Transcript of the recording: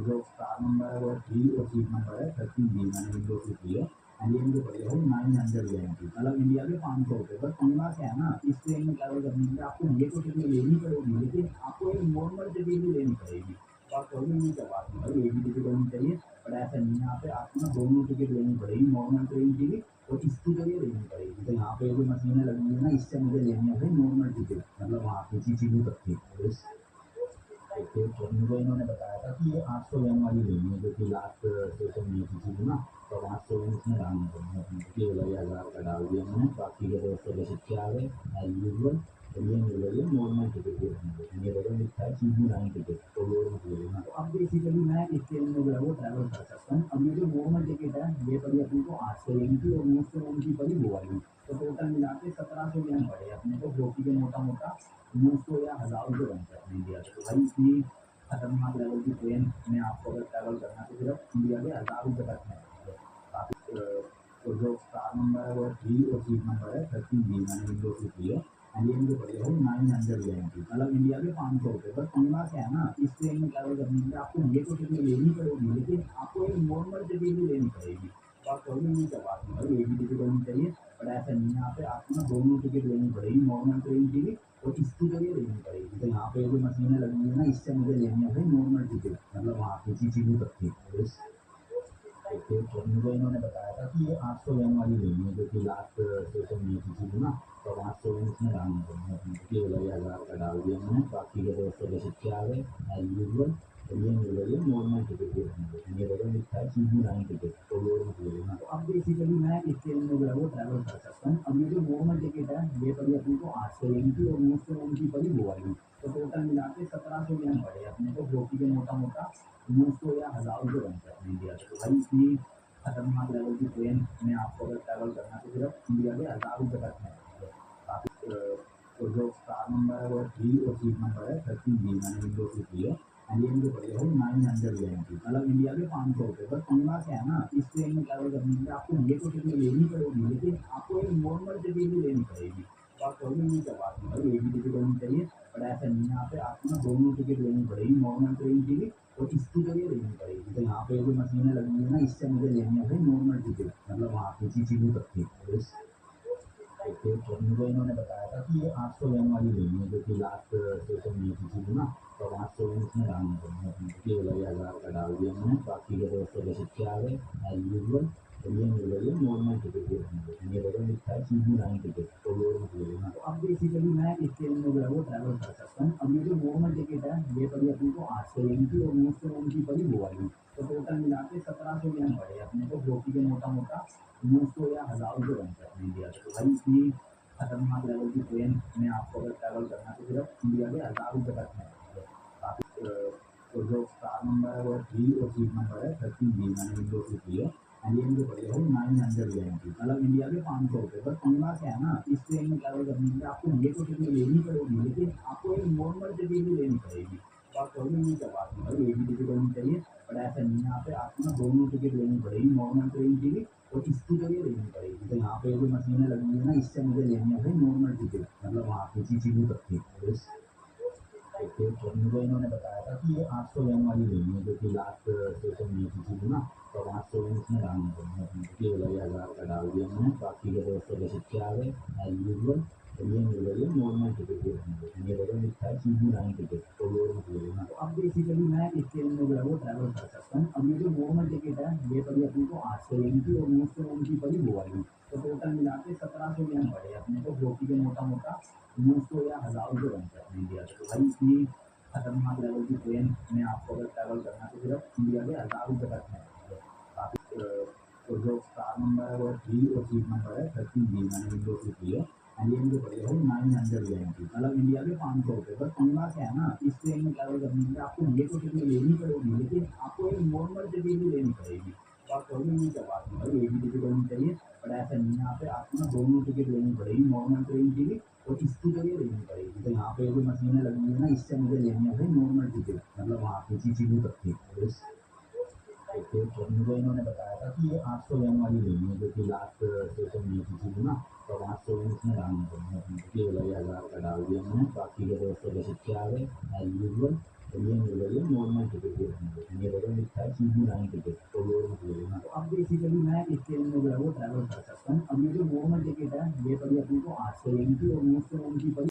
जो car number है वो 3 और सीट नंबर है 30B, मैंने विंडो सीट ली है। एंड ये मुझे पड़ेगा 900 गारंटी, मतलब इंडिया के 500 रुपये। बस पंगा क्या है ना, इस ट्रेन में ट्रैवल करने के लिए आपको ये तो टिकट लेनी पड़ेगी, लेकिन आपको एक नॉर्मल टिकट भी लेनी पड़ेगी। तो आप कहोगे नहीं क्या बात है भाई, एक ही टिकट होनी चाहिए, पर ऐसा नहीं है। यहाँ पे आपको ना दोनों टिकट लेनी पड़ेगी, नॉर्मल ट्रेन की भी और इसकी के लिए लेनी पड़ेगी। तो यहाँ पे जो मशीनें लगी हुई है ना, इससे मुझे लेनी है भाई नॉर्मल टिकट, मतलब वहाँ की चीज़ तक थी। तो मुझे इन्होंने बताया था कि ये 800 वाली लेनी है, जो कि लास्ट स्टेशन में थी ना। तो 800 इसमें डालनी पड़ेगी अपने, ये वाला 1000 का डाल दिया मैंने। बाकी के 200 के सिक्के आ गए एज यूजल। तो ये मिल गई है नॉर्मल टिकट, ये देखो लिखा है सीधी लाइन टिकट, तो वो मत लेना। तो अब बेसिकली मैं इस ट्रेन में जो है वो ट्रैवल कर सकता हूँ। अब ये जो नॉर्मल टिकट है ये पड़ी अपने को 800 लेनी थी, और 900 की पड़ी वो वाली। तो टोटल मिला के 1700 लेना पड़े अपने को, जो कि मोटा मोटा 900 या 1000 रुपये बनते हैं अपने इंडिया से। तो भाई इतनी खतरनाक लेवल की ट्रेन में आपको अगर ट्रैवल करना है तो सिर्फ इंडिया के 1000 रुपये तक है। काफ़ी तो जो कार नंबर है वो 3 और सीट नंबर है 30B, मैंने विंडो सीट ली है। एंड ये मुझे पड़ेगा 900 गारंटी, मतलब इंडिया के 500 रुपये। बस पंगा क्या है ना, इस ट्रेन में ट्रैवल करने के लिए आपको ये तो टिकट लेनी पड़ेगी, लेकिन आपको एक नॉर्मल टिकट भी लेनी पड़ेगी। तो आप कहोगे नहीं क्या बात है भाई, एक ही टिकट होनी चाहिए, पर ऐसा नहीं है। यहाँ पे आपको ना दोनों टिकट लेनी पड़ेगी, नॉर्मल ट्रेन की भी और इसकी जगह लेनी पड़ेगी। तो यहाँ पे जो मशीनें लगी हुई है ना, इससे मुझे लेनी है भाई नॉर्मल टिकट, मतलब वहाँ की चीज़ तक थी। तो मुझे इन्होंने बताया था कि ये 800 वाली लेनी है, जो कि लास्ट स्टेशन में थी ना। तो 800 इसमें डालनी पड़ेगी अपने, ये वाला 1000 का डाल दिया मैंने। बाकी के 200 के सिक्के आ गए एज यूजल। तो ये मिल गई है नॉर्मल टिकट, ये देखो लिखा है सीधी लाइन टिकट, तो वो मत लेना। तो अब बेसिकली मैं इस ट्रेन में जो है वो ट्रैवल कर सकता हूँ। अब ये जो नॉर्मल टिकट है ये पड़ी अपने को 800 लेनी थी, और 900 की पड़ी वो वाली। तो टोटल मिला के 1700 लेना पड़े अपने को, जो कि मोटा मोटा 900 या 1000 रुपये बनते हैं अपने इंडिया से। तो भाई इतनी खतरनाक लेवल की ट्रेन में आपको अगर ट्रैवल करना है तो सिर्फ इंडिया के 1000 रुपये तक है। काफ़ी तो जो कार नंबर है वो 3 और सीट नंबर है 30B, मैंने विंडो सीट ली है। एंड ये मुझे पड़ेगा 900 गारंटी, मतलब इंडिया के 500 रुपये। बस पंगा क्या है ना, इस ट्रेन में ट्रैवल करने के लिए आपको ये तो टिकट लेनी पड़ेगी, लेकिन आपको एक नॉर्मल टिकट भी लेनी पड़ेगी। तो आप कहोगे नहीं क्या बात है भाई, एक ही टिकट होनी चाहिए, पर ऐसा नहीं है। यहाँ पे आपको ना दोनों टिकट लेनी पड़ेगी, नॉर्मल ट्रेन की भी और इसकी जगह लेनी पड़ेगी। तो यहाँ पे जो मशीनें लगी हुई है ना, इससे मुझे लेनी है भाई नॉर्मल टिकट, मतलब वहाँ की चीज़ तक थी। तो मुझे इन्होंने बताया था कि ये 800 वाली लेनी है, जो कि लास्ट स्टेशन में थी ना। तो 800 इसमें डालनी पड़ेगी अपने, ये वाला 1000 का डाल दिया मैंने। बाकी के 200 के सिक्के आ गए एज यूजल। तो ये मिल गई है नॉर्मल टिकट, ये देखो लिखा है सीधी लाइन टिकट, तो वो मत लेना। तो अब बेसिकली मैं इस ट्रेन में जो है वो ट्रैवल कर सकता हूँ। अब ये जो नॉर्मल टिकट है ये पड़ी अपने को 800 लेनी थी, और 900 की पड़ी वो वाली। तो टोटल मिला के 1700 लेना पड़े अपने को, जो कि मोटा मोटा 900 या 1000 रुपये बनते हैं अपने इंडिया से। तो भाई इतनी खतरनाक लेवल की ट्रेन में आपको अगर ट्रैवल करना है तो सिर्फ इंडिया के 1000 रुपये तक है। काफ़ी तो जो कार नंबर है वो 3 और सीट नंबर है 30B, मैंने विंडो सीट ली है। एंड ये मुझे पड़ेगा 900 गारंटी, मतलब इंडिया के 500 रुपये। बस पंगा क्या है ना, इस ट्रेन में ट्रैवल करने के लिए आपको ये तो टिकट लेनी पड़ेगी, लेकिन आपको एक नॉर्मल टिकट भी लेनी पड़ेगी। तो आप कहोगे नहीं क्या बात है भाई, एक ही टिकट होनी चाहिए, पर ऐसा नहीं है। यहाँ पे आपको ना दोनों टिकट लेनी पड़ेगी, नॉर्मल ट्रेन की भी और इसकी जगह लेनी पड़ेगी। तो यहाँ पे जो मशीनें लगी हुई है ना, इससे मुझे लेनी है भाई नॉर्मल टिकट, मतलब वहाँ की चीज़ तक थी। तो मुझे इन्होंने बताया था कि ये 800 वाली लेनी है, जो कि लास्ट स्टेशन में थी ना। तो 800 इसमें डालनी पड़ेगी अपने, ये वाला 1000 का डाल दिया मैंने। बाकी के 200 के सिक्के आ गए एज यूजल। तो ये मिल गई है नॉर्मल टिकट, ये देखो लिखा है सीधी लाइन टिकट, तो वो मत लेना। तो अब बेसिकली मैं इस ट्रेन में जो है वो ट्रैवल कर सकता हूँ। अब ये जो नॉर्मल टिकट है ये पड़ी अपने को 800 लेनी थी, और 900 की पड़ी वो वाली। तो टोटल मिला के 1700 लेना पड़े अपने को, जो कि मोटा मोटा 900 या 1000 रुपये बनते हैं अपने इंडिया से। तो भाई इतनी खतरनाक लेवल की ट्रेन में आपको अगर ट्रैवल करना है तो सिर्फ इंडिया के 1000 रुपये तक है। काफ़ी तो जो कार नंबर है वो 3 और सीट नंबर है 30B, मैंने विंडो सीट ली है। एंड ये मुझे पड़ेगा 900 गारंटी, मतलब इंडिया के 500 रुपये। बस पंगा क्या है ना, इस ट्रेन में ट्रैवल करने के लिए आपको ये तो टिकट लेनी पड़ेगी, लेकिन आपको एक नॉर्मल टिकट भी लेनी पड़ेगी। तो आप कहोगे नहीं क्या बात है भाई, एक ही टिकट होनी चाहिए, पर ऐसा नहीं है। यहाँ पे आपको ना दोनों टिकट लेनी पड़ेगी, नॉर्मल ट्रेन की भी और इसकी जगह लेनी पड़ेगी। तो यहाँ पे जो मशीनें लगी हुई है ना, इससे मुझे लेनी है भाई नॉर्मल टिकट, मतलब वहाँ की चीज़ तक थी। तो मुझे इन्होंने बताया था कि ये 800 वाली लेनी है, जो कि लास्ट स्टेशन में थी ना। तो 800 इसमें डालनी पड़ेगी अपने, ये वाला 1000 का डाल दिया मैंने। बाकी के 200 के सिक्के आ गए एज यूजल। तो ये नहीं लगे नॉर्मल टिकट ही रहने देते, ये लगा लिखा है CB9 टिकट, तो वो मत ले लेना। तो अब बेसिकली मैं इस ट्रेन में जो है वो ट्रैवल कर सकता हूँ। अब ये जो नॉर्मल टिकट है ये पड़ी अपने को 800 yen की, और 900 yen की पड़ी